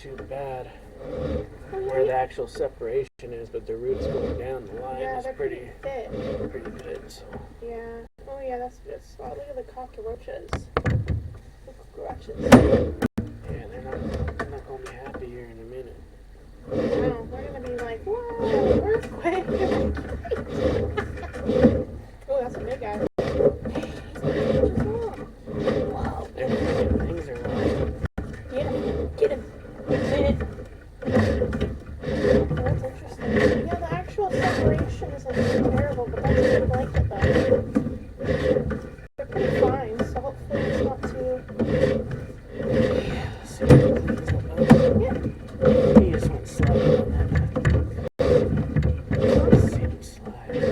too bad Oh, yeah, where the actual separation is, but the roots going down the line yeah, is they're pretty thick. good. So Yeah. Oh yeah, that's good. Oh, look at the cockroaches. Cockroaches. yeah, they're not gonna be happy here in a minute. No, we're gonna be like, whoa, earthquake. Oh, that's a big guy. Hey, he's 8 inches long. Wow. Things are long. Get him. Get him. Get it. Oh, that's interesting. Yeah, the actual separation isn't terrible, but that's a good blanket though. They're pretty fine, so hopefully it's not too. Yeah, let's see what it cleans up. Yeah. He just went sliding on that. Let's see him slide.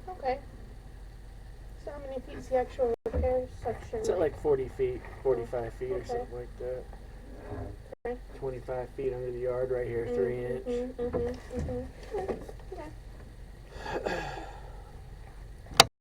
Okay. So how many feet is the actual repair section? It's at like 40 feet, 45 feet or Okay. something like that. Okay. 25 feet under the yard right here, 3 inch. Okay.